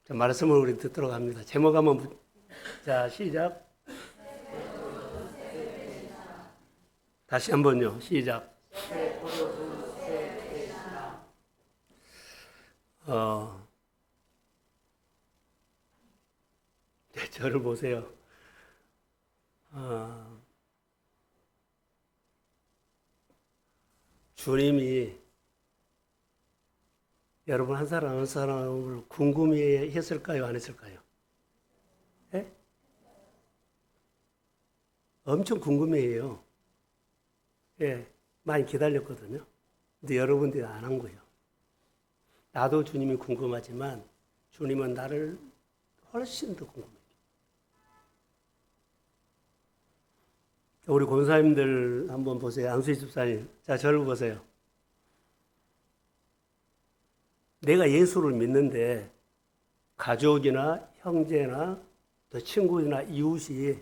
자, 말씀을 우리 듣도록 합니다. 제목 한번 자, 시작. 다시 한번요. 시작. 네, 저를 보세요. 주님이 여러분 한 사람 한 사람을 궁금해 했을까요? 안 했을까요? 예? 엄청 궁금해해요. 예, 많이 기다렸거든요. 근데 여러분들이 안 한 거예요. 나도 주님이 궁금하지만 주님은 나를 훨씬 더 궁금해요. 우리 권사님들 한번 보세요. 안수희 집사님. 자, 저를 보세요. 내가 예수를 믿는데 가족이나 형제나 또 친구나 이웃이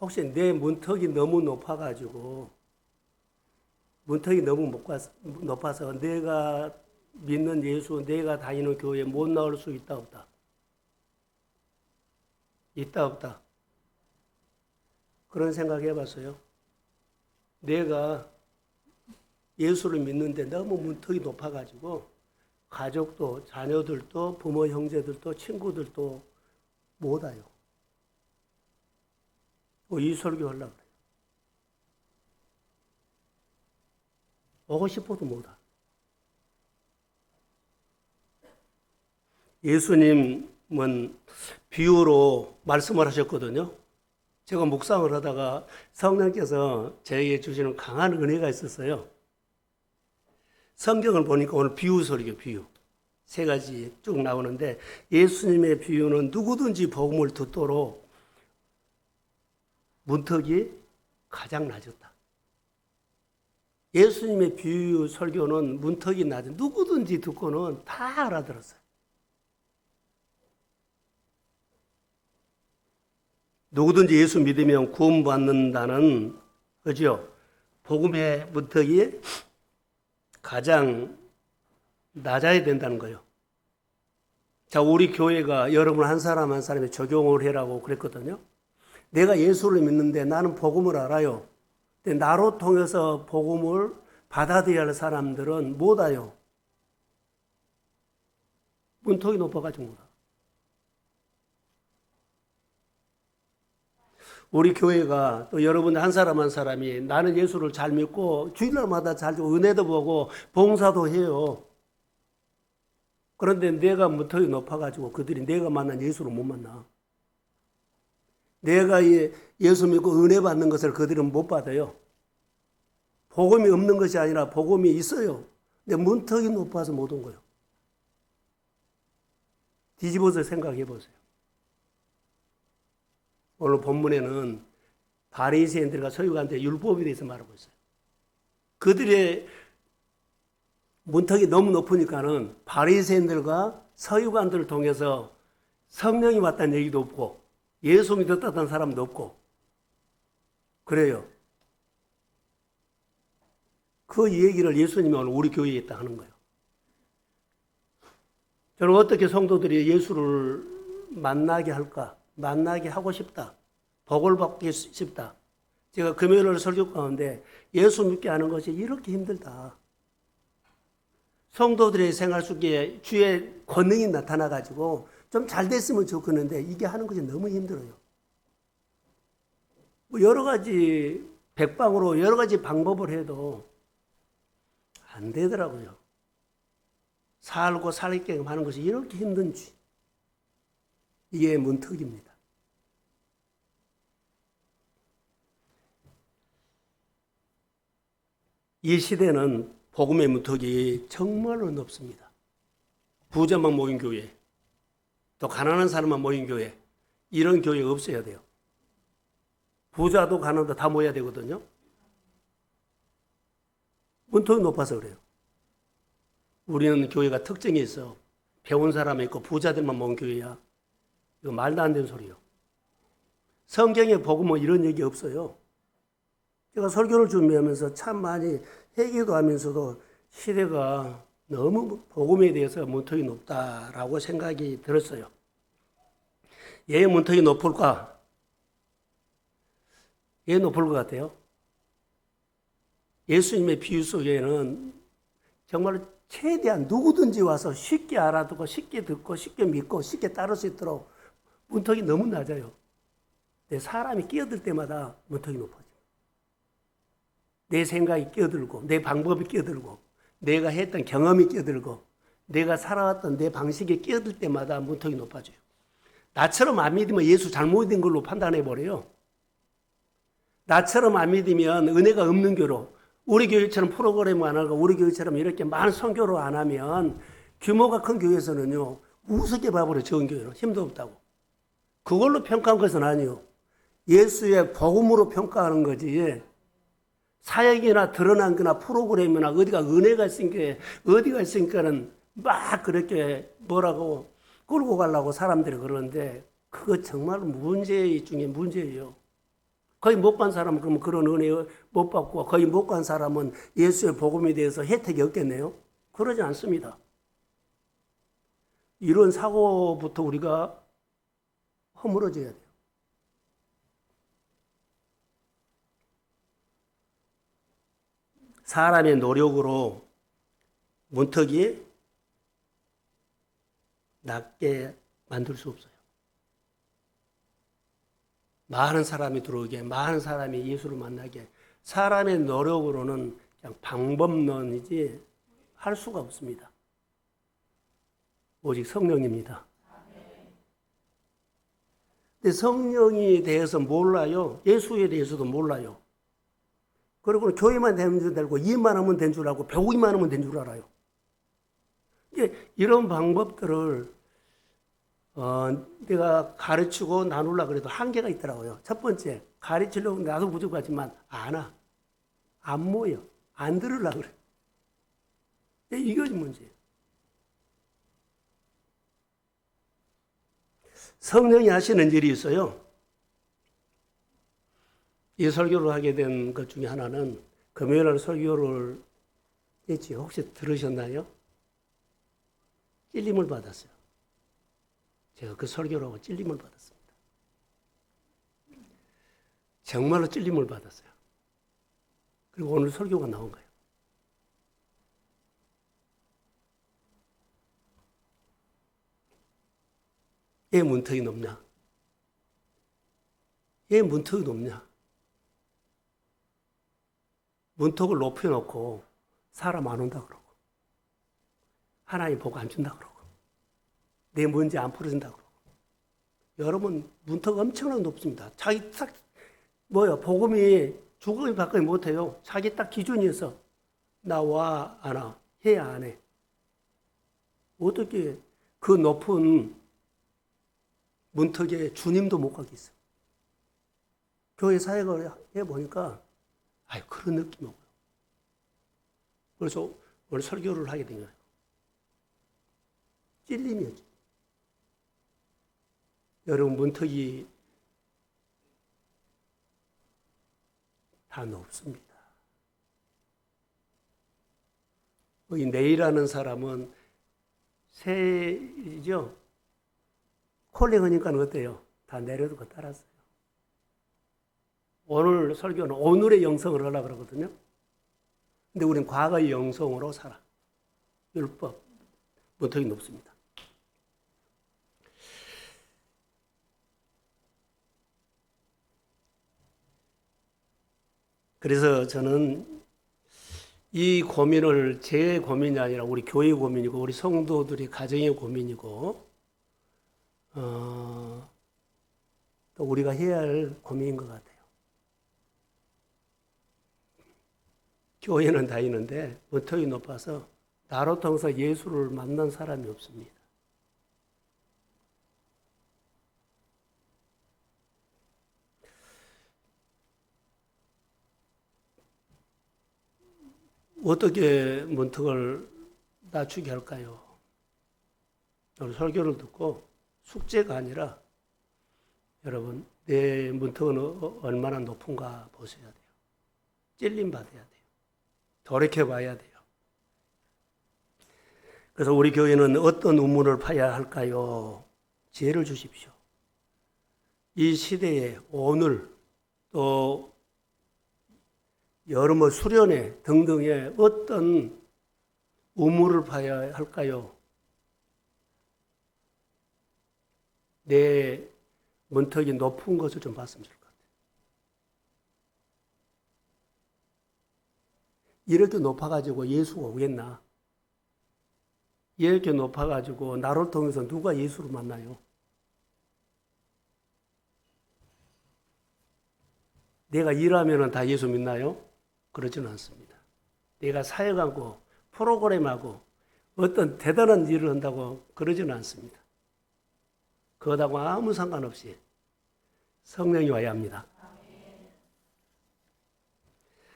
혹시 내 문턱이 너무 높아가지고 문턱이 너무 높아서 내가 믿는 예수, 내가 다니는 교회에 못 나올 수 있다 없다? 있다 없다? 그런 생각 해봤어요? 내가 예수를 믿는데 너무 문턱이 높아가지고 가족도 자녀들도 부모 형제들도 친구들도 못 와요. 이 설교 하려고 그래요. 오고 싶어도 못 와. 예수님은 비유로 말씀을 하셨거든요. 제가 묵상을 하다가 성령께서 저에게 주시는 강한 은혜가 있었어요. 성경을 보니까 오늘 비유 설교, 비유. 세 가지 쭉 나오는데 예수님의 비유는 누구든지 복음을 듣도록 문턱이 가장 낮았다. 예수님의 비유 설교는 문턱이 낮은 누구든지 듣고는 다 알아들었어요. 누구든지 예수 믿으면 구원받는다는 그죠? 복음의 문턱이 가장 낮아야 된다는 거예요. 자, 우리 교회가 여러분 한 사람 한 사람에 적용을 해라고 그랬거든요. 내가 예수를 믿는데 나는 복음을 알아요. 근데 나로 통해서 복음을 받아들여야 할 사람들은 못 와요. 문턱이 높아가지고 못 와. 우리 교회가 또 여러분들 한 사람 한 사람이 나는 예수를 잘 믿고 주일날마다 잘 은혜도 보고 봉사도 해요. 그런데 내가 문턱이 높아가지고 그들이 내가 만난 예수를 못 만나. 내가 예수 믿고 은혜 받는 것을 그들은 못 받아요. 복음이 없는 것이 아니라 복음이 있어요. 근데 문턱이 높아서 못 온 거예요. 뒤집어서 생각해 보세요. 오늘 본문에는 바리새인들과 서기관들의 율법에 대해서 말하고 있어요. 그들의 문턱이 너무 높으니까는 바리새인들과 서기관들을 통해서 성령이 왔다는 얘기도 없고 예수 믿었다는 사람도 없고 그래요. 그 얘기를 예수님이 오늘 우리 교회에 있다 하는 거예요. 저는 어떻게 성도들이 예수를 만나게 할까? 만나게 하고 싶다. 복을 받기 싶다. 제가 금요일 설교 가운데 예수 믿게 하는 것이 이렇게 힘들다. 성도들의 생활 속에 주의 권능이 나타나가지고 좀 잘 됐으면 좋겠는데 이게 하는 것이 너무 힘들어요. 뭐 여러 가지 백방으로 여러 가지 방법을 해도 안 되더라고요. 살고 살게끔 하는 것이 이렇게 힘든지. 이게 문턱입니다. 이 시대는 복음의 문턱이 정말로 높습니다. 부자만 모인 교회, 또 가난한 사람만 모인 교회, 이런 교회가 없어야 돼요. 부자도 가난도 다 모여야 되거든요. 문턱이 높아서 그래요. 우리는 교회가 특징이 있어. 배운 사람이 있고 부자들만 모은 교회야. 이거 말도 안 되는 소리예요. 성경에 복음은 이런 얘기 없어요. 제가 설교를 준비하면서 참 많이 회개도 하면서도 시대가 너무 복음에 대해서 문턱이 높다라고 생각이 들었어요. 왜 문턱이 높을까? 왜 높을 것 같아요? 예수님의 비유 속에는 정말 최대한 누구든지 와서 쉽게 알아듣고 쉽게 듣고 쉽게 믿고 쉽게 따를 수 있도록 문턱이 너무 낮아요. 근데 사람이 끼어들 때마다 문턱이 높아져요. 내 생각이 끼어들고 내 방법이 끼어들고 내가 했던 경험이 끼어들고 내가 살아왔던 내 방식이 끼어들 때마다 문턱이 높아져요. 나처럼 안 믿으면 예수 잘못 믿은 걸로 판단해버려요. 나처럼 안 믿으면 은혜가 없는 교로, 우리 교회처럼 프로그램 안 하고 우리 교회처럼 이렇게 많은 선교로 안 하면 규모가 큰 교회에서는요, 우습게 봐버려. 적은 교회로 힘도 없다고. 그걸로 평가한 것은 아니요. 예수의 복음으로 평가하는 거지. 사역이나 드러난 거나 프로그램이나 어디가 은혜가 있으니까 어디가 있으니까는 막 그렇게 뭐라고 끌고 가려고 사람들이 그러는데 그거 정말 문제 중에 문제예요. 거의 못 간 사람은 그러면 그런 은혜 못 받고 거의 못 간 사람은 예수의 복음에 대해서 혜택이 없겠네요. 그러지 않습니다. 이런 사고부터 우리가 허물어져야 돼요. 사람의 노력으로 문턱이 낮게 만들 수 없어요. 많은 사람이 들어오게, 많은 사람이 예수를 만나게, 사람의 노력으로는 그냥 방법론이지 할 수가 없습니다. 오직 성령입니다. 근데 성령에 대해서 몰라요. 예수에 대해서도 몰라요. 그리고 교회만 되는 줄 알고 이만 하면 된 줄 알고 배우기만 하면 된 줄 알아요. 이런 방법들을 내가 가르치고 나누려고 그래도 한계가 있더라고요. 첫 번째, 가르치려고 나도 부족하지만 안 모여. 안 들으려고 그래. 이게 문제예요. 성령이 하시는 일이 있어요. 이 설교를 하게 된 것 중에 하나는 금요일날 설교를 했지. 혹시 들으셨나요? 찔림을 받았어요. 제가 그 설교를 하고 찔림을 받았습니다. 정말로 찔림을 받았어요. 그리고 오늘 설교가 나온 거예요. 왜 문턱이 높냐? 왜 문턱이 높냐? 문턱을 높여놓고 사람 안 온다 그러고 하나님 복 안 준다 그러고 내 문제 안 풀어진다 그러고 여러분 문턱 엄청나게 높습니다. 자기 딱 복음이 죽음이 바꾸지 못해요. 자기 딱 기준이 있어. 나 와 안 와? 해야 안 해? 어떻게 그 높은 문턱에 주님도 못 가겠어. 교회 사역을 해보니까 그런 느낌이 오고요. 그래서 오늘 설교를 하게 된 거예요. 찔림이었죠. 여러분 문턱이 다 높습니다. 이 내일하는 사람은 새이죠. 콜링하니까 어때요? 다 내려두고 따랐어요. 오늘 설교는 오늘의 영성을 하려고 그러거든요. 근데 우리는 과거의 영성으로 살아. 율법, 문턱이 높습니다. 그래서 저는 이 고민을 제 고민이 아니라 우리 교회의 고민이고 우리 성도들이 가정의 고민이고 또 우리가 해야 할 고민인 것 같아요. 교회는 다니는데 문턱이 높아서 나로 통해서 예수를 만난 사람이 없습니다. 어떻게 문턱을 낮추게 할까요? 오늘 설교를 듣고 숙제가 아니라 여러분 내 문턱은 얼마나 높은가 보셔야 돼요. 찔림 받아야 돼요. 돌이켜 봐야 돼요. 그래서 우리 교회는 어떤 우물을 파야 할까요? 지혜를 주십시오. 이 시대에 오늘 또 여러 수련회 등등의 어떤 우물을 파야 할까요? 내 문턱이 높은 것을 좀 봤으면 좋을 것 같아요. 이렇게 높아가지고 예수가 오겠나? 이렇게 높아가지고 나를 통해서 누가 예수를 만나요? 내가 일하면 다 예수 믿나요? 그러지는 않습니다. 내가 사역하고 프로그램하고 어떤 대단한 일을 한다고 그러지는 않습니다. 그거하고 아무 상관없이 성령이 와야 합니다.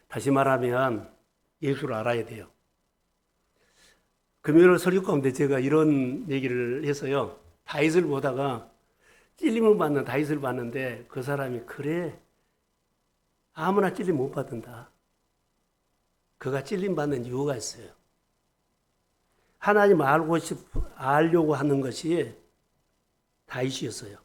다시 말하면 예수를 알아야 돼요. 금요일 설교 가운데 제가 이런 얘기를 해서요. 다윗을 보다가 찔림을 받는 다윗을 봤는데 그 사람이 그래 아무나 찔림 못 받는다. 그가 찔림 받는 이유가 있어요. 하나님 알려고 하는 것이 다윗이었어요.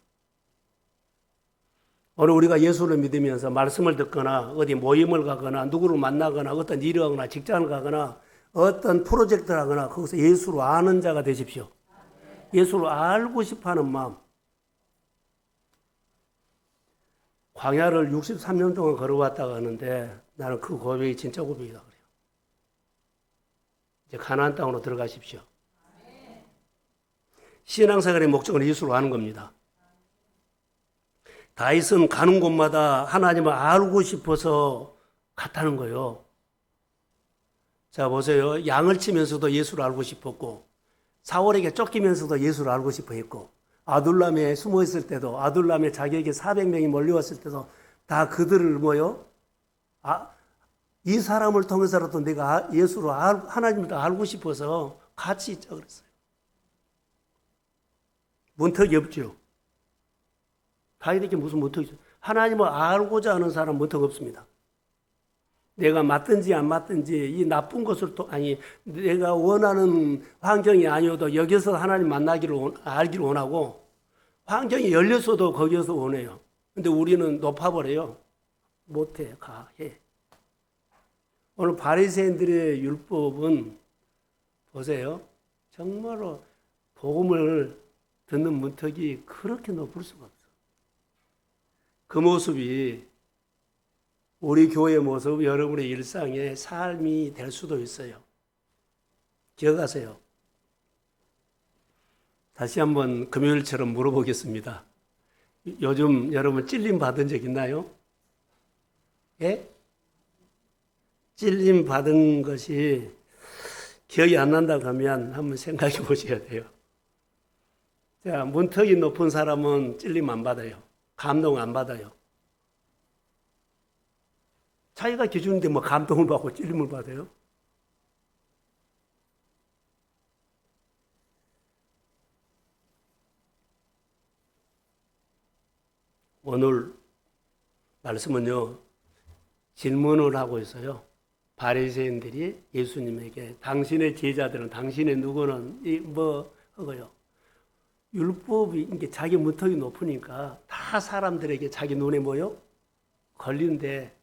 오늘 우리가 예수를 믿으면서 말씀을 듣거나 어디 모임을 가거나 누구를 만나거나 어떤 일을 하거나 직장을 가거나 어떤 프로젝트를 하거나 거기서 예수를 아는 자가 되십시오. 예수를 알고 싶어하는 마음. 광야를 63년 동안 걸어왔다고 하는데 나는 그 고백이 진짜 고백이다 그래요. 이제 가나안 땅으로 들어가십시오. 신앙생활의 목적은 예수를 아는 겁니다. 다윗은 가는 곳마다 하나님을 알고 싶어서 갔다는 거예요. 자 보세요. 양을 치면서도 예수를 알고 싶었고 사울에게 쫓기면서도 예수를 알고 싶어 했고 아둘람에 숨어 있을 때도 아둘람에 자기에게 400명이 몰려왔을 때도 다 그들을 이 사람을 통해서라도 내가 예수를 하나님을 알고 싶어서 같이 있자 그랬어요. 문턱이 없죠. 다윗에게 무슨 문턱이 있어요? 하나님을 알고자 하는 사람 문턱 없습니다. 내가 맞든지 안 맞든지 이 나쁜 것을 내가 원하는 환경이 아니어도 여기서 하나님 알기를 원하고 환경이 열렸어도 거기에서 원해요. 근데 우리는 높아버려요. 못해, 해. 오늘 바리새인들의 율법은 보세요. 정말로 복음을 듣는 문턱이 그렇게 높을 수가 없어. 그 모습이 우리 교회의 모습, 여러분의 일상의 삶이 될 수도 있어요. 기억하세요. 다시 한번 금요일처럼 물어보겠습니다. 요즘 여러분 찔림 받은 적 있나요? 예? 찔림 받은 것이 기억이 안 난다고 하면 한번 생각해 보셔야 돼요. 자, 문턱이 높은 사람은 찔림 안 받아요. 감동 안 받아요. 자기가 기준인데 뭐 감동을 받고 찔림을 받아요? 오늘 말씀은요, 질문을 하고 있어요. 바리새인들이 예수님에게 당신의 제자들은 당신의 누구는 하고요. 율법이 이게 자기 문턱이 높으니까 다 사람들에게 자기 눈에 걸리는데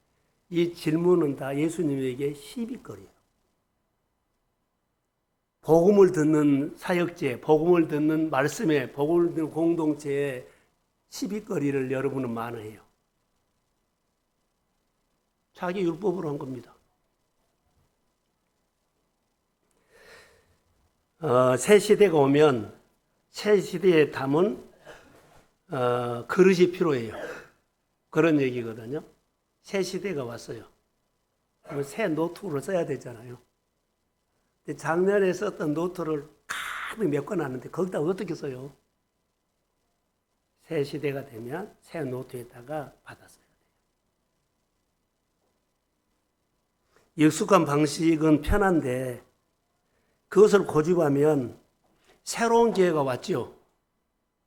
이 질문은 다 예수님에게 시비거리예요. 복음을 듣는 사역제, 복음을 듣는 말씀에, 복음을 듣는 공동체에 시비거리를 여러분은 많아해요. 자기 율법으로 한 겁니다. 새 시대가 오면 새 시대에 담은 그릇이 필요해요. 그런 얘기거든요. 새 시대가 왔어요. 그러면 새 노트를 써야 되잖아요. 근데 작년에 썼던 노트를 가득 메꿔놨는데 거기다 어떻게 써요? 새 시대가 되면 새 노트에다가 받았어요. 익숙한 방식은 편한데 그것을 고집하면 새로운 기회가 왔죠.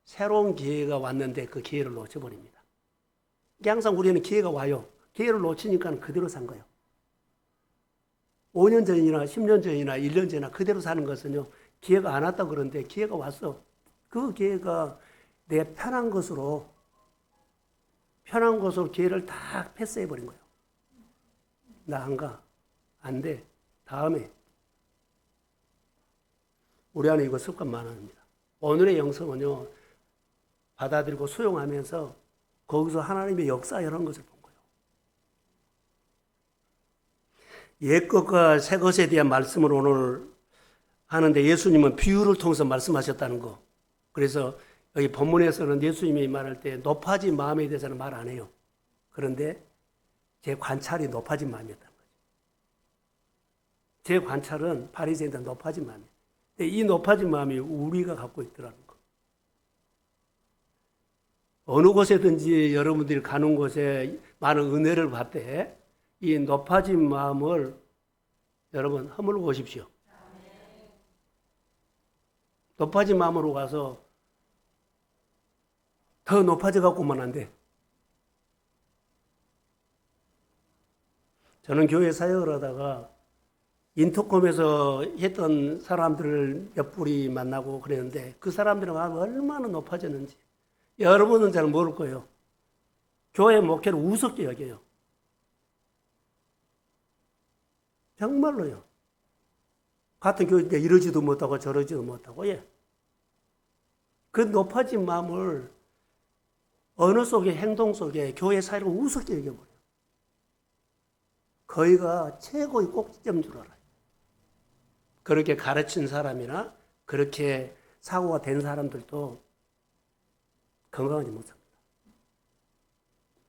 새로운 기회가 왔는데 그 기회를 놓쳐버립니다. 항상 우리는 기회가 와요. 기회를 놓치니까 그대로 산 거예요. 5년 전이나 10년 전이나 1년 전이나 그대로 사는 것은요. 기회가 안 왔다 그러는데 기회가 왔어. 그 기회가 내 편한 것으로 기회를 다 패스해버린 거예요. 나 안 가. 안 돼. 다음에. 우리 안에 이거 습관 많습니다. 오늘의 영성은요, 받아들이고 수용하면서 거기서 하나님의 역사 이런 것을 본 거예요. 옛 것과 새 것에 대한 말씀을 오늘 하는데 예수님은 비유를 통해서 말씀하셨다는 거. 그래서 여기 본문에서는 예수님이 말할 때 높아진 마음에 대해서는 말 안 해요. 그런데 제 관찰이 높아진 마음이었다는 거죠. 제 관찰은 바리새인들 높아진 마음이에요. 이 높아진 마음이 우리가 갖고 있더라는 거. 어느 곳에든지 여러분들이 가는 곳에 많은 은혜를 받되 이 높아진 마음을 여러분 허물고 오십시오. 높아진 마음으로 가서 더 높아져 갖고 오면 안 돼. 저는 교회 사역을 하다가 인터콤에서 했던 사람들을 몇 분이 만나고 그랬는데 그 사람들은 얼마나 높아졌는지 여러분은 잘 모를 거예요. 교회 목회를 우습게 여겨요. 정말로요. 같은 교회인데 이러지도 못하고 저러지도 못하고, 예. 그 높아진 마음을 언어 속에, 행동 속에 교회 사회를 우습게 여겨버려요. 거기가 최고의 꼭지점인 줄 알아요. 그렇게 가르친 사람이나 그렇게 사고가 된 사람들도 건강하지 못합니다.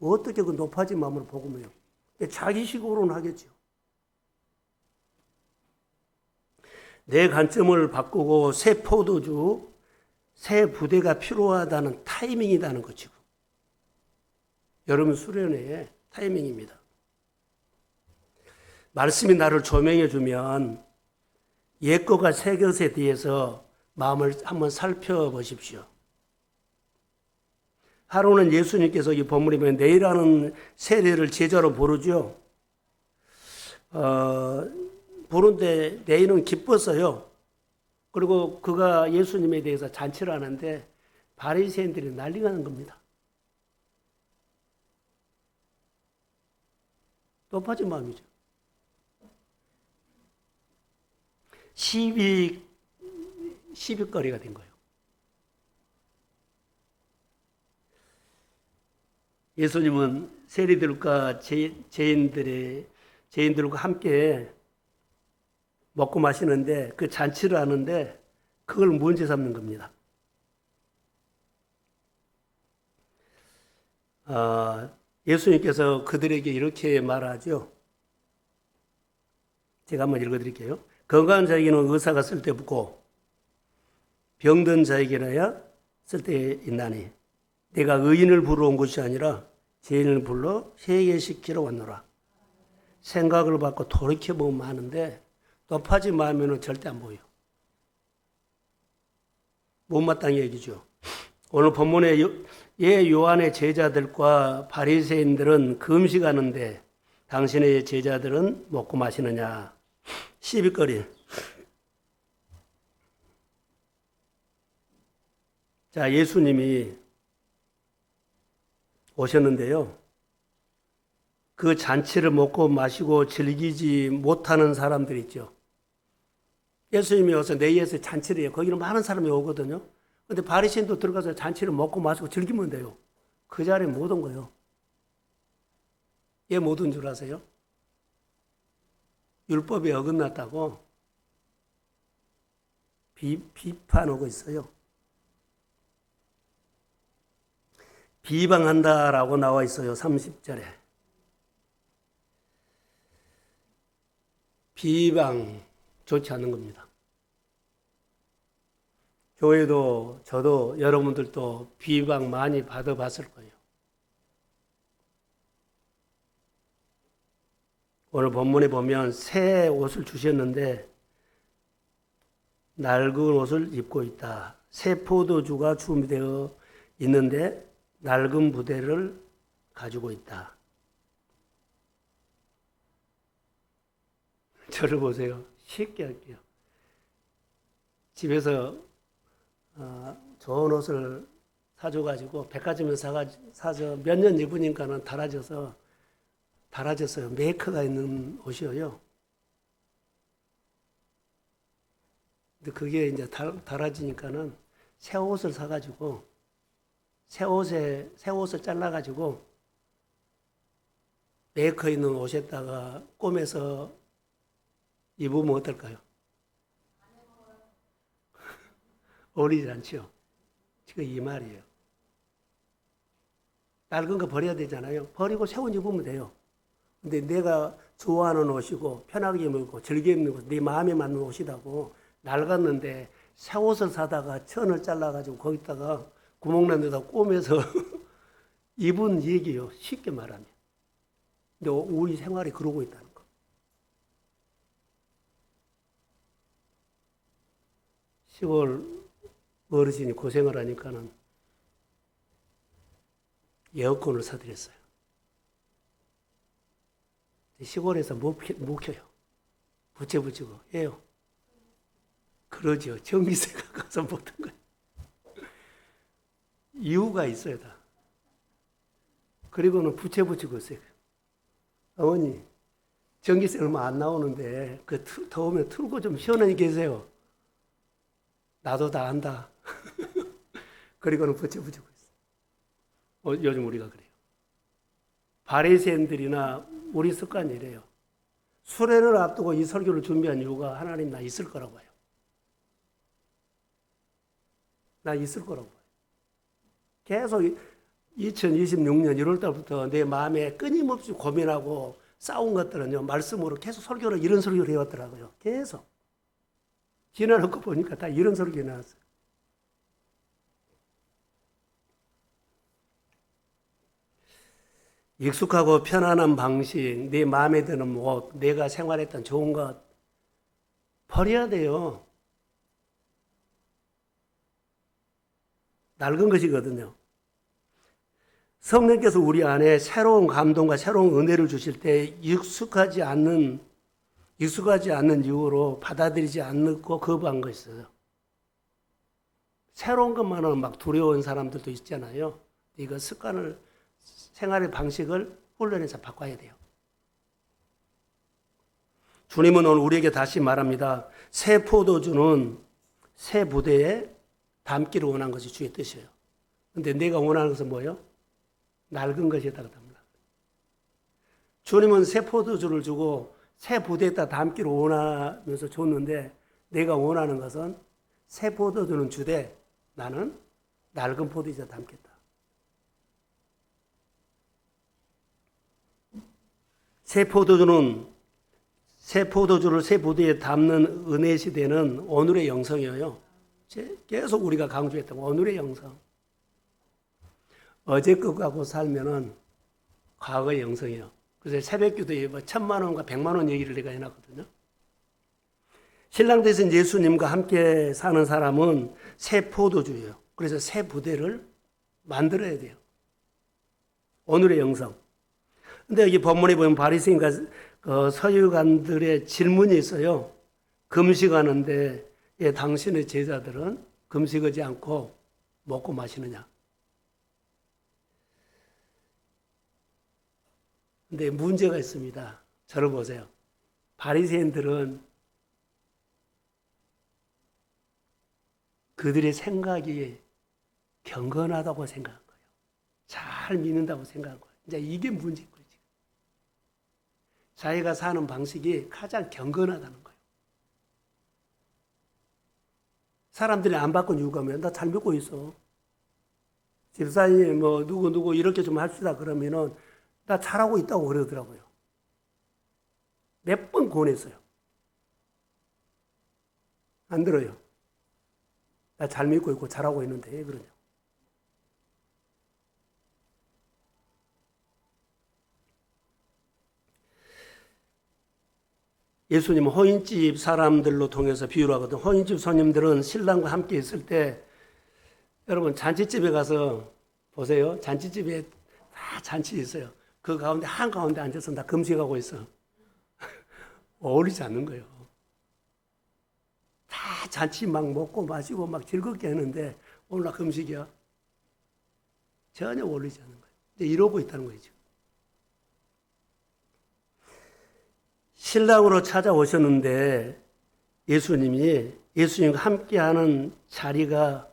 어떻게 그 높아진 마음으로 복음해요? 자기식으로는 하겠죠. 내 관점을 바꾸고 새 포도주, 새 부대가 필요하다는 타이밍이라는 것이고, 여러분 수련회의 타이밍입니다. 말씀이 나를 조명해 주면 옛 것과 새 것에 대해서 마음을 한번 살펴보십시오. 하루는 예수님께서 이 본문에 보면 내일하는 세례를 제자로 부르죠. 부른데 내일은 기뻤어요. 그리고 그가 예수님에 대해서 잔치를 하는데 바리새인들이 난리가 난 겁니다. 높아진 마음이죠. 시비거리가 된 거예요. 예수님은 세리들과 죄인들과 함께 먹고 마시는데 그 잔치를 하는데 그걸 문제 삼는 겁니다. 예수님께서 그들에게 이렇게 말하죠. 제가 한번 읽어드릴게요. 건강한 자에게는 의사가 쓸데없고 병든 자에게나야 쓸데있나니 내가 의인을 부르러 온 것이 아니라 죄인을 불러 회개시키러 왔노라. 생각을 받고 돌이켜보면 하는데 높아진 마음에는 절대 안 보여. 못마땅히 얘기죠. 오늘 본문에 요한의 제자들과 바리새인들은 금식하는데 당신의 제자들은 먹고 마시느냐. 시비거리. 자, 예수님이 오셨는데요. 그 잔치를 먹고 마시고 즐기지 못하는 사람들 있죠. 예수님이 와서 내에서 잔치를 해요. 거기는 많은 사람이 오거든요. 근데 바리새인도 들어가서 잔치를 먹고 마시고 즐기면 돼요. 그 자리에 못 온 거예요. 얘 못 온 줄 아세요? 율법에 어긋났다고 비판하고 있어요. 비방한다라고 나와 있어요. 30절에. 비방 좋지 않은 겁니다. 교회도 저도 여러분들도 비방 많이 받아봤을 거예요. 오늘 본문에 보면 새 옷을 주셨는데 낡은 옷을 입고 있다. 새 포도주가 준비되어 있는데 낡은 부대를 가지고 있다. 저를 보세요. 쉽게 할게요. 집에서 좋은 옷을 사줘가지고 백화점에서 사서 몇 년 입으니까는 달아져서요. 메이커가 있는 옷이에요. 근데 그게 이제 달아지니까는 새 옷을 사가지고 새 옷을 잘라가지고 메이커 있는 옷에다가 꼬매서 입으면 어떨까요? 어울리지 않죠? 지금 이 말이에요. 낡은 거 버려야 되잖아요. 버리고 새 옷 입으면 돼요. 근데 내가 좋아하는 옷이고 편하게 입고 즐겨 입는 것, 네 마음에 맞는 옷이라고 낡았는데 새 옷을 사다가 천을 잘라가지고 거기다가 구멍 난 데다 꼬매서 입은 얘기요. 쉽게 말하면. 근데 우리 생활이 그러고 있다는 거. 시골 어르신이 고생을 하니까는 에어컨을 사드렸어요. 시골에서 못 켜요. 부채 붙이고 해요. 그러죠. 전기세가 가서 못한 거예요. 이유가 있어요, 다. 그리고는 부채 붙이고 있어요. 어머니, 전기세 얼마 안 나오는데 그 더우면 틀고 좀 시원하게 계세요. 나도 다 안다. 그리고는 부채 붙이고 있어요. 요즘 우리가 그래요. 바리새인들이나 우리 습관이 이래요. 수련을 앞두고 이 설교를 준비한 이유가 하나님 나 있을 거라고 봐요. 나 있을 거라고 봐요. 계속 2026년 1월 달부터 내 마음에 끊임없이 고민하고 싸운 것들은요, 말씀으로 계속 설교를 이런 설교를 해왔더라고요. 계속. 지나놓고 보니까 다 이런 설교 나왔어요. 익숙하고 편안한 방식, 내 마음에 드는 옷, 내가 생활했던 좋은 것 버려야 돼요. 낡은 것이거든요. 성령께서 우리 안에 새로운 감동과 새로운 은혜를 주실 때 익숙하지 않는 이유로 받아들이지 않고 거부한 거 있어요. 새로운 것만은 막 두려운 사람들도 있잖아요. 이거 생활의 방식을 훈련해서 바꿔야 돼요. 주님은 오늘 우리에게 다시 말합니다. 새 포도주는 새 부대에 담기를 원한 것이 주의 뜻이에요. 근데 내가 원하는 것은 뭐예요? 낡은 것에다가 담라. 주님은 새 포도주를 주고 새 부대에다 담기를 원하면서 줬는데 내가 원하는 것은 새 포도주는 주되 나는 낡은 포도주에 담겠다. 새 포도주를 새 부대에 담는 은혜 시대는 오늘의 영성이에요. 계속 우리가 강조했던 오늘의 영성. 어제 것하고 살면은 과거의 영성이에요. 그래서 새벽기도에 1,000만 원과 100만 원 얘기를 내가 해놨거든요. 신랑 되신 예수님과 함께 사는 사람은 새 포도주예요. 그래서 새 부대를 만들어야 돼요. 오늘의 영성. 근데 여기 본문에 보면 바리새인과 서기관들의 질문이 있어요. 금식하는데 당신의 제자들은 금식하지 않고 먹고 마시느냐? 근데 문제가 있습니다. 저를 보세요. 바리새인들은 그들의 생각이 경건하다고 생각한 거예요. 잘 믿는다고 생각한 거예요. 이제 이게 문제인 거예요. 자기가 사는 방식이 가장 경건하다는 거예요. 사람들이 안 바꾼 이유가 뭐야? 나 잘 믿고 있어. 집사님 누구 이렇게 좀 합시다 그러면은 나 잘하고 있다고 그러더라고요. 몇 번 권했어요. 안 들어요. 나 잘 믿고 있고 잘하고 있는데 왜 그러냐. 예수님은 호인집 사람들로 통해서 비유를 하거든. 호인집 손님들은 신랑과 함께 있을 때 여러분 잔치집에 가서 보세요. 잔치집에 다 잔치 있어요. 그 가운데 한가운데 앉아서 다 금식하고 있어. 어울리지 않는 거예요. 다 잔치 막 먹고 마시고 막 즐겁게 하는데 오늘날 금식이야. 전혀 어울리지 않는 거예요. 이제 이러고 있다는 거죠. 신랑으로 찾아오셨는데 예수님과 함께하는 자리가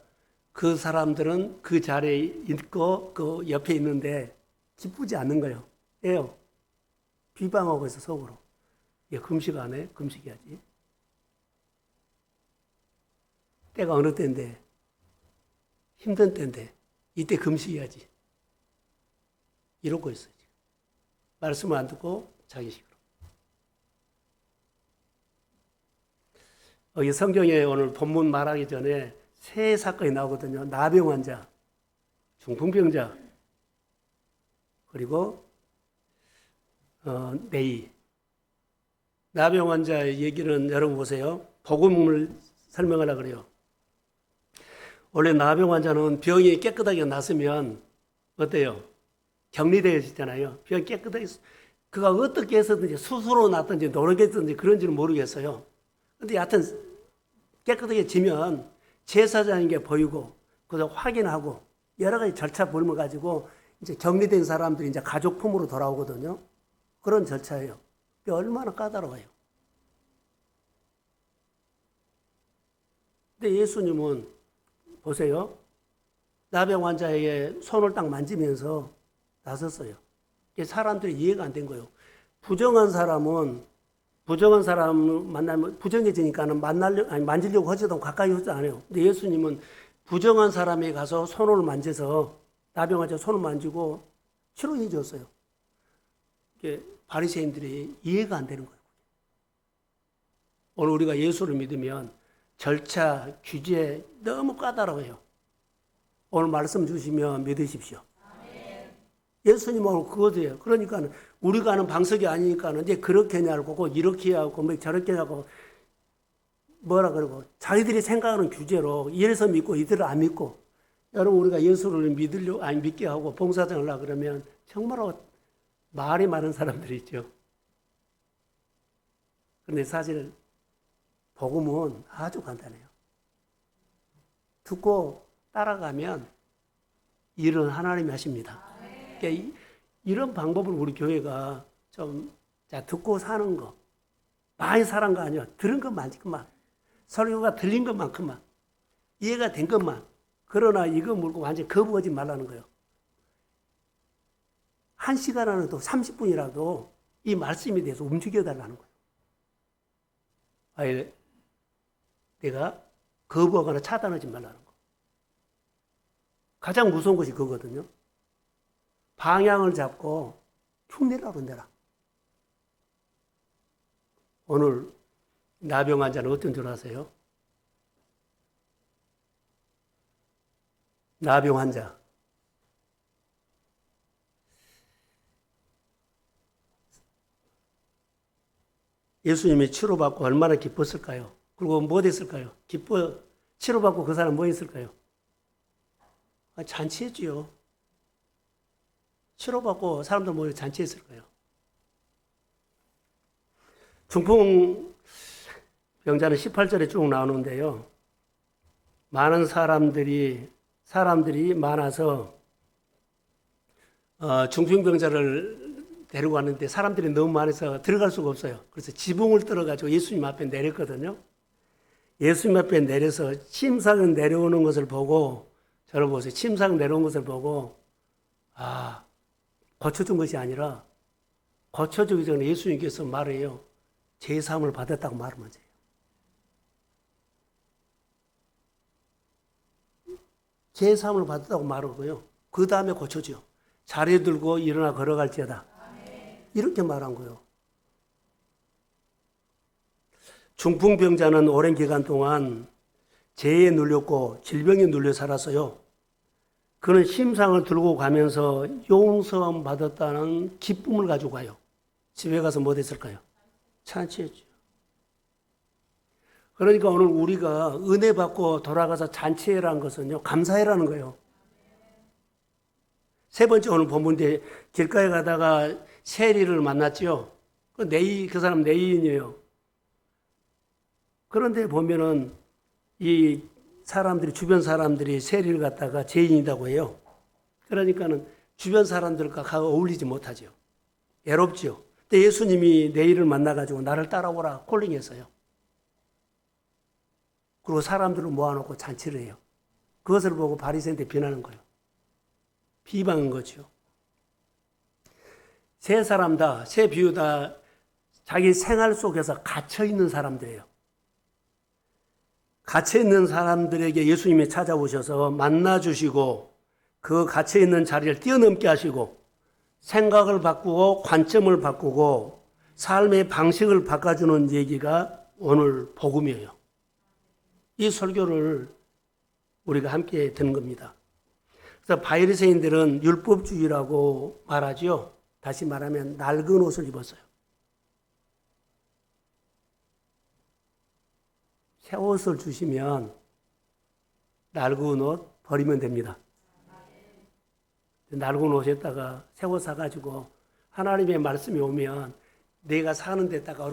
그 사람들은 그 자리에 있고 그 옆에 있는데 기쁘지 않는 거예요. 왜요? 비방하고 있어 속으로. 얘 금식 안 해? 금식해야지. 때가 어느 때인데 힘든 때인데 이때 금식해야지. 이러고 있어요. 지금. 말씀을 안 듣고 자기 식으로. 이 성경에 오늘 본문 말하기 전에 세 사건이 나오거든요. 나병 환자, 중풍병자, 그리고 내이. 나병 환자의 얘기는 여러분 보세요. 복음을 설명하려고 그래요. 원래 나병 환자는 병이 깨끗하게 났으면 어때요? 격리되어지잖아요. 병이 깨끗하게, 그가 어떻게 해서든지 스스로 났든지 노력했든지 그런지는 모르겠어요. 근데 여하튼 깨끗하게 지면 제사장인 게 보이고, 그래서 확인하고, 여러 가지 절차 벌며 가지고, 이제 격리된 사람들이 이제 가족 품으로 돌아오거든요. 그런 절차예요. 얼마나 까다로워요. 근데 예수님은 보세요. 나병 환자에게 손을 딱 만지면서 나섰어요. 사람들이 이해가 안 된 거예요. 부정한 사람 만나면 부정해지니까는 만지려고 하지도 가까이 오지 않아요. 근데 예수님은 부정한 사람에 가서 손을 만져서 나병 환자 손을 만지고 치료해 줬어요. 바리새인들이 이해가 안 되는 거예요. 오늘 우리가 예수를 믿으면 절차, 규제 너무 까다로워요. 오늘 말씀 주시면 믿으십시오. 예수님 오늘 그거예요. 그러니까 우리가 아는 방식이 아니니까 이제 그렇게 하고 이렇게 하고 뭐 저렇게 하고 뭐라 그러고 자기들이 생각하는 규제로 이래서 믿고 이들을 안 믿고 여러분 우리가 예수를 믿게 하고 봉사장을 하려고 그러면 정말로 말이 많은 사람들이 있죠. 그런데 사실 복음은 아주 간단해요. 듣고 따라가면 일은 하나님이 하십니다. 그러니까 이런 방법을 우리 교회가 좀 듣고 사는 거 많이 사는 거 아니야. 들은 것만큼만 설교가 들린 것만큼만 이해가 된 것만 그러나 이거 물고 완전히 거부하지 말라는 거예요. 1시간 안에도 30분이라도 이 말씀에 대해서 움직여달라는 거예요. 아예 내가 거부하거나 차단하지 말라는 거. 가장 무서운 것이 그거거든요. 방향을 잡고 툭 내라고 내라. 오늘 나병 환자는 어떤 줄 아세요? 나병 환자. 예수님이 치료받고 얼마나 기뻤을까요? 그리고 뭐 됐을까요? 치료받고 그 사람 뭐 했을까요? 잔치했지요. 치료받고 사람들 모여 잔치했을 거예요. 중풍병자는 18절에 쭉 나오는데요. 많은 사람들이 많아서 중풍병자를 데리고 왔는데 사람들이 너무 많아서 들어갈 수가 없어요. 그래서 지붕을 뚫어가지고 예수님 앞에 내렸거든요. 예수님 앞에 내려서 침상을 내려오는 것을 보고 저를 보세요. 침상 내려온 것을 보고 고쳐준 것이 아니라 고쳐주기 전에 예수님께서 말해요. 제사함을 받았다고 말하면 돼요. 제사함을 받았다고 말하고요. 그 다음에 고쳐줘. 자리에 들고 일어나 걸어갈지어다. 이렇게 말한 거예요. 중풍병자는 오랜 기간 동안 재해에 눌렸고 질병에 눌려 살았어요. 그는 심상을 들고 가면서 용서함 받았다는 기쁨을 가지고 가요. 집에 가서 뭐 됐을까요? 잔치했죠. 그러니까 오늘 우리가 은혜 받고 돌아가서 잔치해라는 것은요, 감사해라는 거예요. 세 번째 오늘 본문인데 길가에 가다가 세리를 만났죠. 그 사람 내인이에요. 그런데 보면은 이 사람들이, 주변 사람들이 세리를 갖다가 죄인이라고 해요. 그러니까는 주변 사람들과 어울리지 못하죠. 외롭죠. 근데 예수님이 내일을 만나가지고 나를 따라오라 콜링했어요. 그리고 사람들을 모아놓고 잔치를 해요. 그것을 보고 바리새인들 비난하는 거예요. 비방한 거죠. 세 사람 다, 세 비유 다 자기 생활 속에서 갇혀있는 사람들이에요. 갇혀있는 사람들에게 예수님이 찾아오셔서 만나주시고 그 갇혀있는 자리를 뛰어넘게 하시고 생각을 바꾸고 관점을 바꾸고 삶의 방식을 바꿔주는 얘기가 오늘 복음이에요. 이 설교를 우리가 함께 듣는 겁니다. 그래서 바리새인들은 율법주의라고 말하죠. 다시 말하면 낡은 옷을 입었어요. 새 옷을 주시면 낡은 옷 버리면 됩니다. 낡은 옷에다가 새 옷 사가지고 하나님의 말씀이 오면 내가 사는 데다가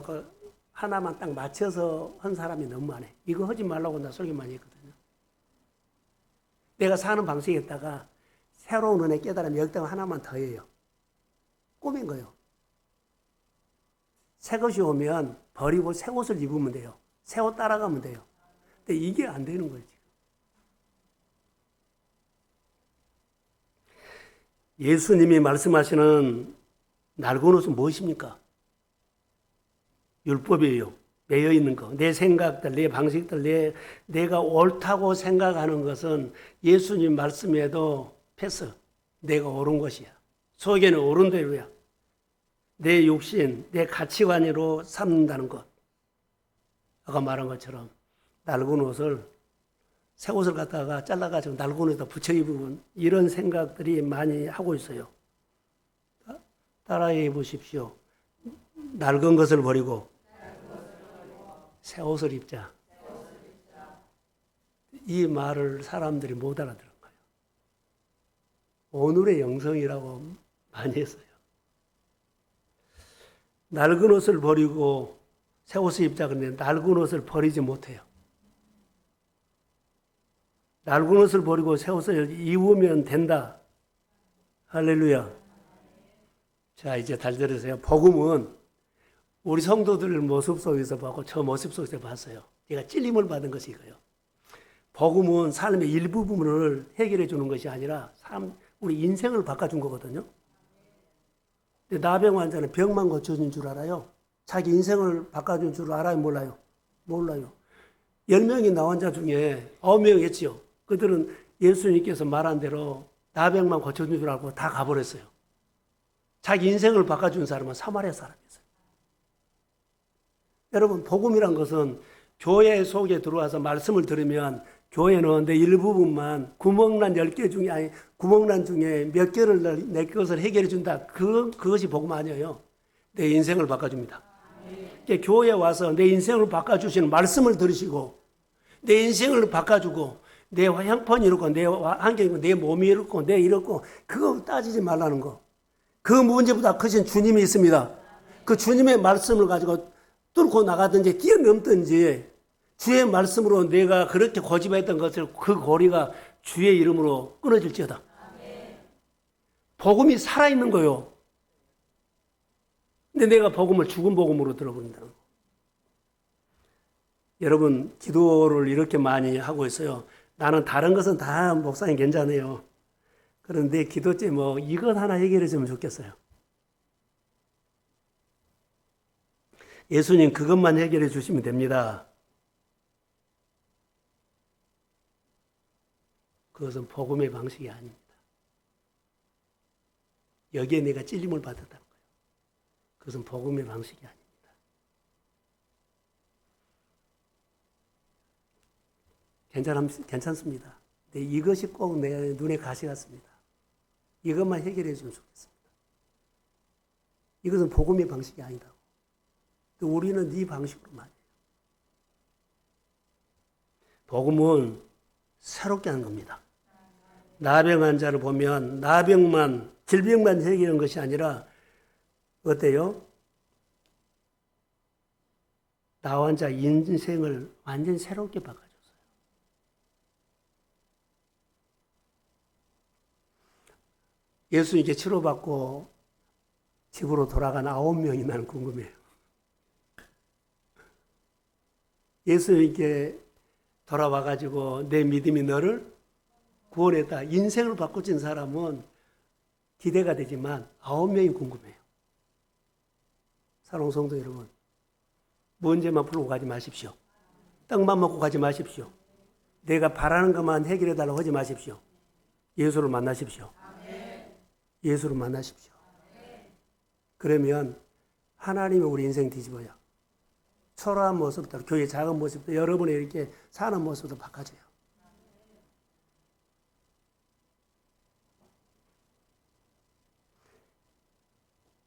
하나만 딱 맞춰서 한 사람이 너무 많아. 이거 하지 말라고 나 설교 많이 했거든요. 내가 사는 방식에다가 새로운 은혜 깨달으면 여기다가 하나만 더해요. 꾸민 거예요. 새 것이 오면 버리고 새 옷을 입으면 돼요. 새 옷 따라가면 돼요. 근데 이게 안 되는 거예요, 지금. 예수님이 말씀하시는 낡은 옷은 무엇입니까? 율법이에요. 매여 있는 거. 내 생각들, 내 방식들, 내가 옳다고 생각하는 것은 예수님 말씀에도 패스. 내가 옳은 것이야. 속에는 옳은 대로야. 내 육신, 내 가치관으로 삼는다는 것. 아까 말한 것처럼 낡은 옷을, 새 옷을 갖다가 잘라가지고 낡은 옷에다 붙여 입으면 이런 생각들이 많이 하고 있어요. 따라해 보십시오. 낡은 것을 버리고 새 옷을 입자. 이 말을 사람들이 못 알아들은 거예요. 오늘의 영성이라고 많이 했어요. 낡은 옷을 버리고 새 옷을 입자 그랬는데 낡은 옷을 버리지 못해요. 낡은 옷을 버리고 새 옷을 입으면 된다. 할렐루야. 자, 이제 잘 들으세요. 복음은 우리 성도들 모습 속에서 보고 저 모습 속에서 봤어요. 제가 찔림을 받은 것이 이거예요. 복음은 삶의 일부분을 해결해 주는 것이 아니라 우리 인생을 바꿔준 거거든요. 근데 나병 환자는 병만 고쳐준 줄 알아요? 자기 인생을 바꿔준 줄 알아요? 몰라요? 몰라요. 10명이 나 환자 중에 9명이 했지요. 그들은 예수님께서 말한 대로 나병만 고쳐준 줄 알고 다 가버렸어요. 자기 인생을 바꿔준 사람은 사마리아 사람이었어요. 여러분, 복음이란 것은 교회 속에 들어와서 말씀을 들으면 교회는 내 일부분만 구멍난 10개 중에, 아니, 구멍난 중에 몇 개를 내 것을 해결해 준다. 그것이 복음 아니에요. 내 인생을 바꿔줍니다. 그러니까 교회에 와서 내 인생을 바꿔주시는 말씀을 들으시고, 내 인생을 바꿔주고, 내 형편이 이렇고, 내 환경이 이렇고, 내 몸이 이렇고, 내 이렇고, 그거 따지지 말라는 거. 그 문제보다 크신 주님이 있습니다. 그 주님의 말씀을 가지고 뚫고 나가든지 뛰어넘든지 주의 말씀으로 내가 그렇게 고집했던 것을 그 고리가 주의 이름으로 끊어질지어다. 복음이 살아있는 거요. 근데 내가 복음을 죽은 복음으로 들어버린다는 거. 여러분, 기도를 이렇게 많이 하고 있어요. 나는 다른 것은 다 목사님 괜찮아요. 그런데 기도째 이것 하나 해결해 주면 좋겠어요. 예수님 그것만 해결해 주시면 됩니다. 그것은 복음의 방식이 아닙니다. 여기에 내가 찔림을 받았다는 거예요. 그것은 복음의 방식이 아닙니다. 괜찮습니다. 근데 이것이 꼭 내 눈에 가시 같습니다. 이것만 해결해 주면 좋겠습니다. 이것은 복음의 방식이 아니다고. 우리는 네 방식으로만 해요. 복음은 새롭게 하는 겁니다. 나병 환자를 보면 나병만, 질병만 해결하는 것이 아니라 어때요? 나 환자 인생을 완전히 새롭게 바꿔줬어요. 예수님께 치료받고 집으로 돌아간 9명이 나는 궁금해요. 예수님께 돌아와가지고 내 믿음이 너를 구원했다. 인생을 바꿔준 사람은 기대가 되지만 9명이 궁금해요. 사랑하는 성도 여러분, 문제만 풀고 가지 마십시오. 떡만 먹고 가지 마십시오. 내가 바라는 것만 해결해달라고 하지 마십시오. 예수를 만나십시오. 예수를 만나십시오. 그러면 하나님이 우리 인생 뒤집어요. 초라한 모습부터 교회 작은 모습부터 여러분의 이렇게 사는 모습도 바꿔줘요.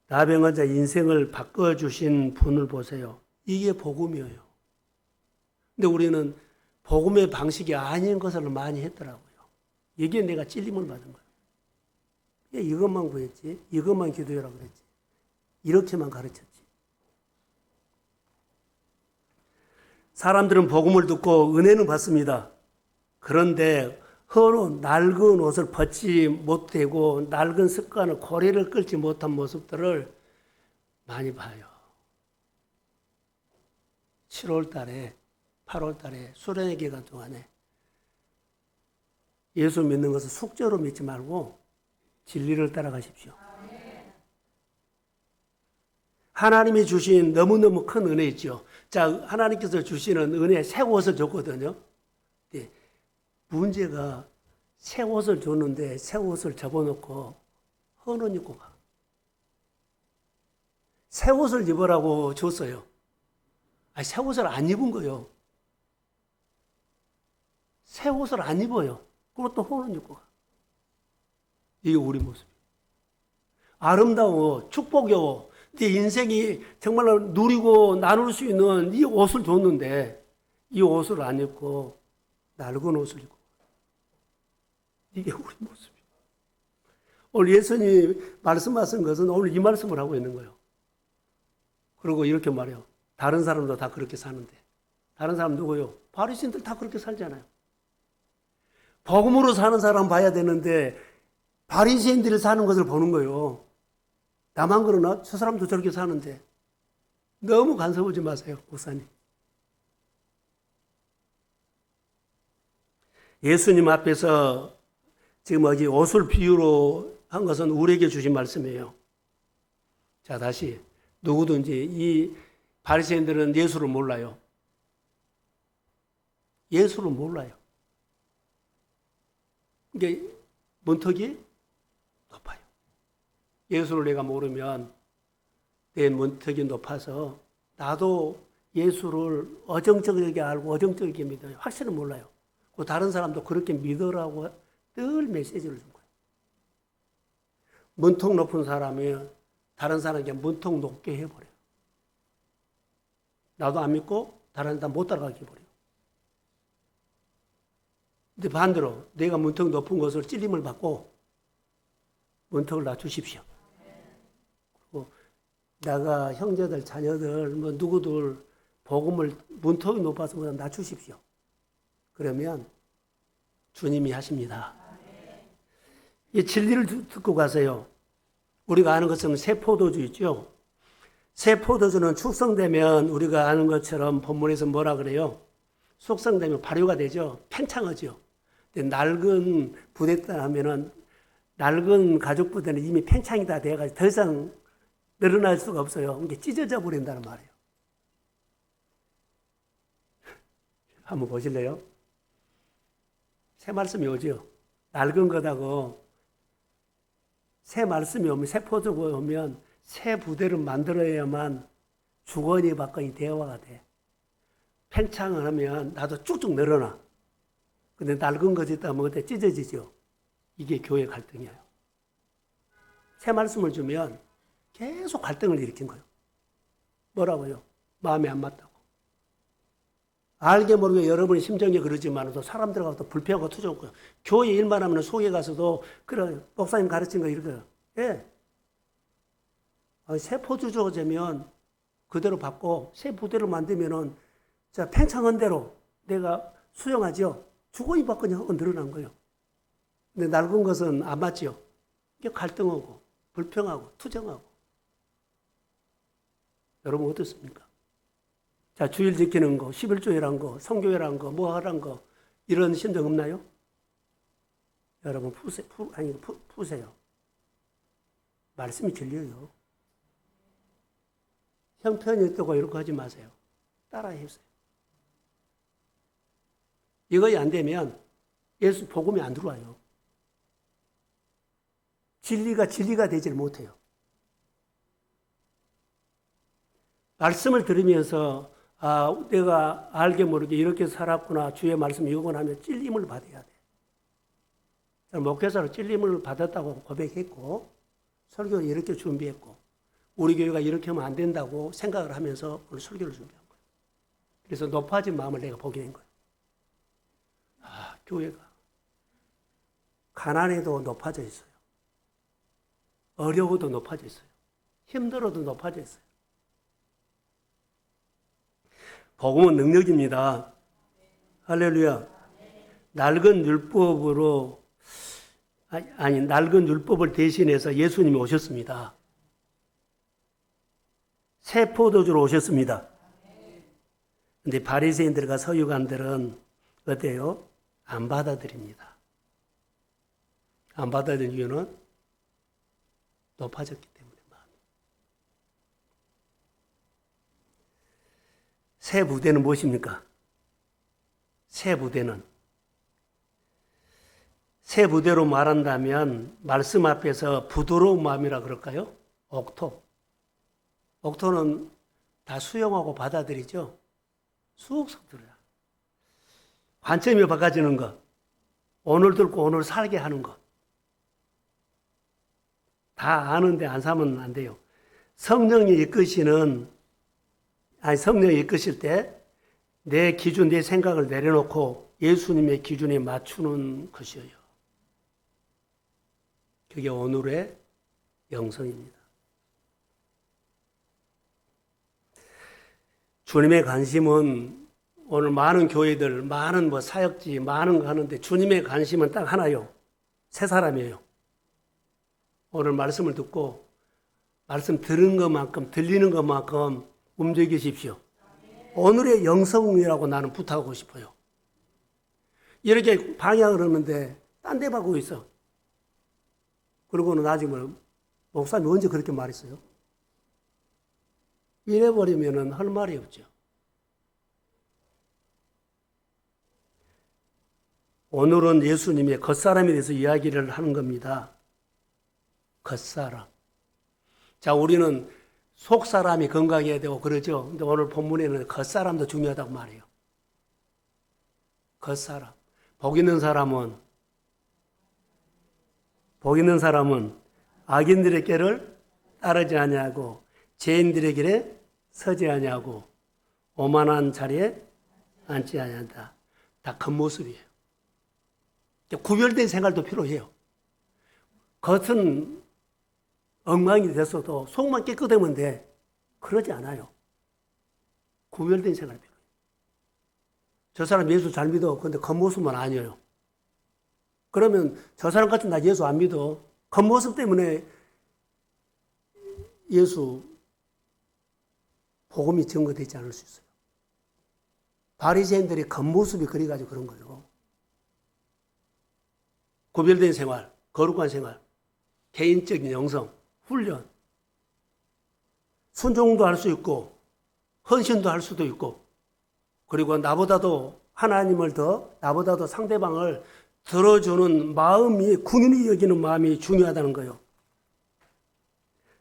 나병환자 인생을 바꿔주신 분을 보세요. 이게 복음이에요. 근데 우리는 복음의 방식이 아닌 것을 많이 했더라고요. 이게 내가 찔림을 받은 거예요. 이것만 구했지, 이것만 기도해라 그랬지, 이렇게만 가르쳤지. 사람들은 복음을 듣고 은혜는 받습니다. 그런데 허로 낡은 옷을 벗지 못하고 낡은 습관을 고리를 끌지 못한 모습들을 많이 봐요. 7월 달에 8월 달에 수련회 기간 동안에 예수 믿는 것을 숙제로 믿지 말고 진리를 따라가십시오. 하나님이 주신 너무너무 큰 은혜 있죠. 자, 하나님께서 주시는 은혜 새 옷을 줬거든요. 네. 문제가 새 옷을 줬는데 새 옷을 접어놓고 헌 옷 입고 가. 새 옷을 입으라고 줬어요. 아니, 새 옷을 안 입은 거예요. 새 옷을 안 입어요. 그것도 헌 옷 입고 가. 이게 우리 모습이에요. 아름다워, 축복이요. 네 인생이 정말로 누리고 나눌 수 있는 이 옷을 줬는데 이 옷을 안 입고 낡은 옷을 입고 이게 우리 모습이에요. 오늘 예수님이 말씀하신 것은 오늘 이 말씀을 하고 있는 거예요. 그리고 이렇게 말해요. 다른 사람도 다 그렇게 사는데. 다른 사람 누구요? 바리새인들 다 그렇게 살잖아요. 복음으로 사는 사람 봐야 되는데 바리새인들이 사는 것을 보는 거예요. 나만 그러나? 저 사람도 저렇게 사는데. 너무 간섭하지 마세요, 목사님. 예수님 앞에서 지금 여기 옷을 비유로 한 것은 우리에게 주신 말씀이에요. 자, 다시. 누구든지 이 바리새인들은 예수를 몰라요. 예수를 몰라요. 이게 문턱이 높아요. 예수를 내가 모르면 내 문턱이 높아서 나도 예수를 어정쩡하게 알고 어정쩡하게 믿어요. 확실히 몰라요. 다른 사람도 그렇게 믿으라고 늘 메시지를 준 거예요. 문턱 높은 사람이 다른 사람에게 문턱 높게 해버려요. 나도 안 믿고 다른 사람 못 따라가게 해버려요. 근데 반대로 내가 문턱 높은 것을 찔림을 받고 문턱을 낮추십시오. 그리고 나가 형제들, 자녀들, 뭐 누구들 복음을 문턱이 높아서 낮추십시오. 그러면 주님이 하십니다. 이 진리를 듣고 가세요. 우리가 아는 것처럼 새 포도주 있죠. 새 포도주는 숙성되면 우리가 아는 것처럼 본문에서 뭐라 그래요? 숙성되면 발효가 되죠. 팽창하죠. 근데 낡은 부대다 하면은 낡은 가죽 부대는 이미 팽창이 다 돼가지고 더 이상 늘어날 수가 없어요. 이게 찢어져 버린다는 말이에요. 한번 보실래요? 새 말씀이 오죠. 낡은 거다고 새 말씀이 오면, 새 포도가 오면 새 부대를 만들어야만 주거니 받거니 대화가 돼. 팽창을 하면 나도 쭉쭉 늘어나. 근데 낡은 것이 있다면 그때 찢어지죠. 이게 교회 갈등이에요. 새 말씀을 주면 계속 갈등을 일으킨 거예요. 뭐라고요? 마음에 안 맞다고. 알게 모르게 여러분의 심정이 그러지만도 사람들하고 또 불평하고 투정하고 교회 일만 하면 속에 가서도 그래 목사님 가르친 거 이렇게 예. 새 포도주가 되면 그대로 받고 새 부대로 만들면은 자 팽창한 대로 내가 수용하죠. 주거니 받거니 하고 늘어난 거예요. 근데 낡은 것은 안 맞죠. 갈등하고 불평하고 투정하고. 여러분 어떻습니까? 자, 주일 지키는 거, 11조회란 거, 성교회란 거, 뭐 하란 거 이런 심정 없나요? 여러분 푸세요. 말씀이 진리예요. 형편이 있다고 이렇게 하지 마세요. 따라해 보세요. 이것이 안 되면 예수 복음이 안 들어와요. 진리가 되질 못해요. 말씀을 들으면서 내가 알게 모르게 이렇게 살았구나, 주의 말씀 이거구나 하면 찔림을 받아야 돼. 저는 목회자로 찔림을 받았다고 고백했고 설교를 이렇게 준비했고 우리 교회가 이렇게 하면 안 된다고 생각을 하면서 오늘 설교를 준비한 거예요. 그래서 높아진 마음을 내가 보게 된 거예요. 교회가 가난해도 높아져 있어요. 어려워도 높아져 있어요. 힘들어도 높아져 있어요. 복음은 능력입니다. 할렐루야. 낡은 율법을 대신해서 예수님이 오셨습니다. 새 포도주로 오셨습니다. 근데 바리새인들과 서유관들은 어때요? 안 받아들입니다. 안 받아들인 이유는 높아졌기 때문에. 새 부대는 무엇입니까? 새 부대로 말한다면 말씀 앞에서 부드러운 마음이라 그럴까요? 옥토는 다 수용하고 받아들이죠. 쑥쑥 들어요. 관점이 바꿔지는 것, 오늘 듣고 오늘 살게 하는 것. 다 아는데 안 사면 안 돼요. 성령이 이끄실 때 내 기준, 내 생각을 내려놓고 예수님의 기준에 맞추는 것이에요. 그게 오늘의 영성입니다. 주님의 관심은 오늘 많은 교회들, 많은 사역지, 많은 거 하는데 주님의 관심은 딱 하나요. 세 사람이에요. 오늘 말씀을 듣고 말씀 들은 것만큼, 들리는 것만큼 움직이십시오. 오늘의 영성이라고 나는 부탁하고 싶어요. 이렇게 방향을 하는데 딴 데 가고 있어. 그러고는 나중에 목사님 언제 그렇게 말했어요? 이래버리면 할 말이 없죠. 오늘은 예수님의 겉사람에 대해서 이야기를 하는 겁니다. 겉사람. 자, 우리는 속사람이 건강해야 되고 그러죠. 근데 오늘 본문에는 겉사람도 중요하다고 말해요. 겉사람. 복 있는 사람은 악인들의 길을 따르지 아니하고 죄인들의 길에 서지 아니하고 오만한 자리에 앉지 아니한다. 다 겉모습이에요. 구별된 생활도 필요해요. 겉은 엉망이 됐어도 속만 깨끗하면 돼. 그러지 않아요. 구별된 생활이 필요해요. 저 사람 예수 잘 믿어. 근데 겉모습만 아니에요. 그러면 저 사람 같은 나 예수 안 믿어. 겉모습 때문에 예수 복음이 증거되지 않을 수 있어요. 바리새인들의 겉모습이 그래가지고 그런 거죠. 구별된 생활, 거룩한 생활, 개인적인 영성, 훈련, 순종도 할 수 있고 헌신도 할 수도 있고 그리고 나보다도 상대방을 들어주는 마음이 궁연히 여기는 마음이 중요하다는 거예요.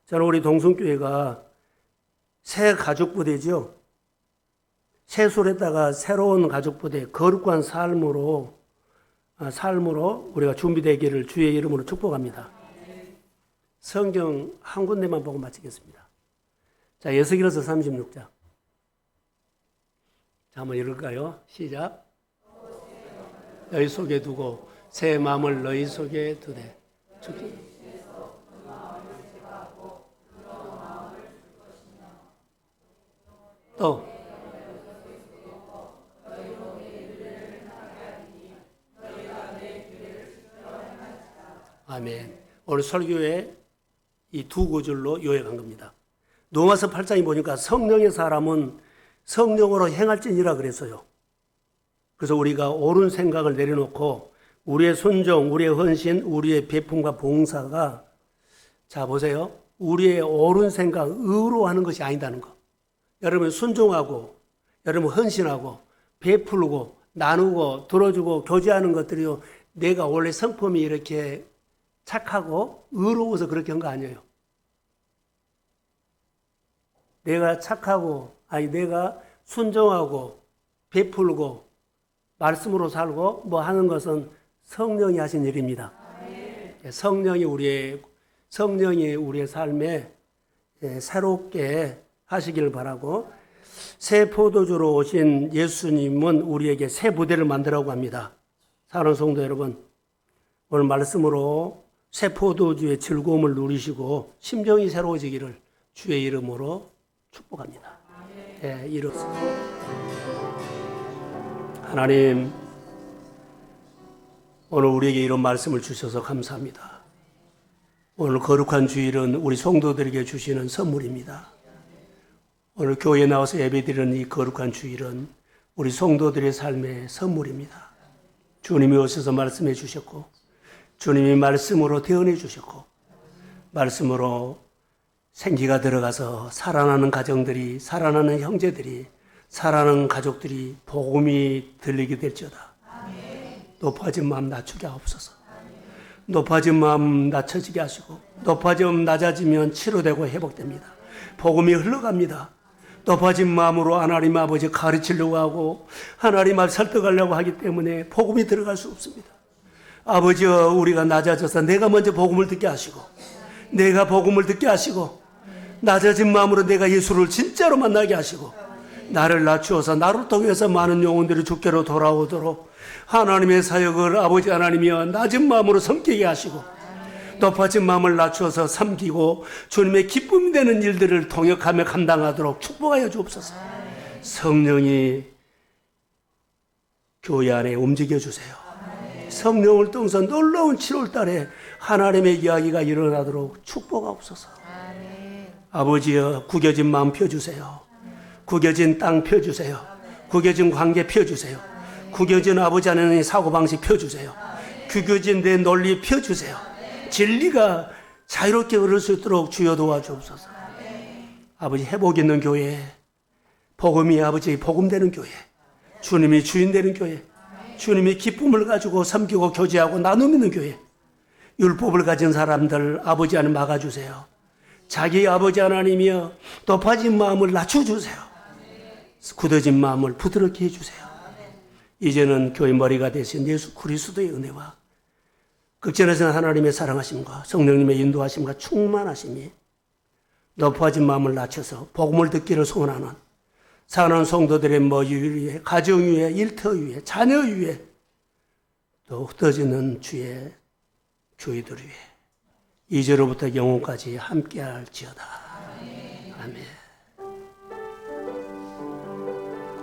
저는 우리 동성교회가 새 가족부대죠. 세술했다가 새로운 가족부대, 거룩한 삶으로 우리가 준비되기를 주의 이름으로 축복합니다. 성경 한 군데만 보고 마치겠습니다. 자, 에스겔서 36장. 자, 한번 읽을까요? 시작. 너희 속에 두고 새 마음을 너희 속에 두되. 또 아멘. 오늘 설교에 이 두 구절로 요약한 겁니다. 로마서 8장에 보니까 성령의 사람은 성령으로 행할지니라 그랬어요. 그래서 우리가 옳은 생각을 내려놓고 우리의 순종, 우리의 헌신, 우리의 베품과 봉사가 자 보세요. 우리의 옳은 생각, 의로 하는 것이 아니다는 거. 여러분 순종하고 여러분 헌신하고 베풀고 나누고 들어주고 교제하는 것들이요. 내가 원래 성품이 이렇게 착하고 의로워서 그렇게 한 거 아니에요. 내가 착하고 내가 순종하고 베풀고 말씀으로 살고 뭐 하는 것은 성령이 하신 일입니다. 성령이 우리의 삶에 새롭게 하시기를 바라고 새 포도주로 오신 예수님은 우리에게 새 부대를 만들라고 합니다. 사랑하는 성도 여러분, 오늘 말씀으로 새 포도주의 즐거움을 누리시고 심정이 새로워지기를 주의 이름으로 축복합니다. 네, 이렇습니다. 하나님, 오늘 우리에게 이런 말씀을 주셔서 감사합니다. 오늘 거룩한 주일은 우리 성도들에게 주시는 선물입니다. 오늘 교회에 나와서 예배드리는 이 거룩한 주일은 우리 성도들의 삶의 선물입니다. 주님이 오셔서 말씀해 주셨고 주님이 말씀으로 대언해 주셨고 말씀으로 생기가 들어가서 살아나는 가정들이, 살아나는 형제들이, 살아나는 가족들이 복음이 들리게 될지어다. 높아진 마음 낮추게 하옵소서. 높아진 마음 낮춰지게 하시고 높아진 마음 낮아지면 치료되고 회복됩니다. 복음이 흘러갑니다. 높아진 마음으로 하나님 아버지 가르치려고 하고 하나님 앞 설득하려고 하기 때문에 복음이 들어갈 수 없습니다. 아버지여, 우리가 낮아져서 내가 먼저 복음을 듣게 하시고 내가 복음을 듣게 하시고 낮아진 마음으로 내가 예수를 진짜로 만나게 하시고 나를 낮추어서 나를 통해서 많은 영혼들이 주께로 돌아오도록 하나님의 사역을 아버지 하나님이여 낮은 마음으로 섬기게 하시고 높아진 마음을 낮추어서 섬기고 주님의 기쁨이 되는 일들을 통역하며 감당하도록 축복하여 주옵소서. 성령이 교회 안에 움직여 주세요. 성령을 통해서 놀라운 7월달에 하나님의 이야기가 일어나도록 축복하옵소서. 아버지여, 구겨진 마음 펴주세요. 구겨진 땅 펴주세요. 구겨진 관계 펴주세요. 구겨진 아버지 하나님의 사고방식 펴주세요. 구겨진 내 논리 펴주세요. 진리가 자유롭게 흐를 수 있도록 주여 도와주옵소서. 아버지, 회복 있는 교회, 복음이 아버지 복음되는 교회, 주님이 주인 되는 교회, 주님이 기쁨을 가지고 섬기고 교제하고 나눔 있는 교회, 율법을 가진 사람들 아버지 하나님 막아주세요. 자기 아버지 하나님이여 높아진 마음을 낮춰주세요. 굳어진 마음을 부드럽게 해주세요. 이제는 교회 머리가 되신 예수 그리스도의 은혜와 극전에서 하나님의 사랑하심과 성령님의 인도하심과 충만하심이 높아진 마음을 낮춰서 복음을 듣기를 소원하는 사랑하는 성도들의 머리 위에, 가정 위에, 일터 위에, 자녀 위에 또 흩어지는 주의 교회들 위에 이제로부터 영혼까지 함께할지어다. 아멘.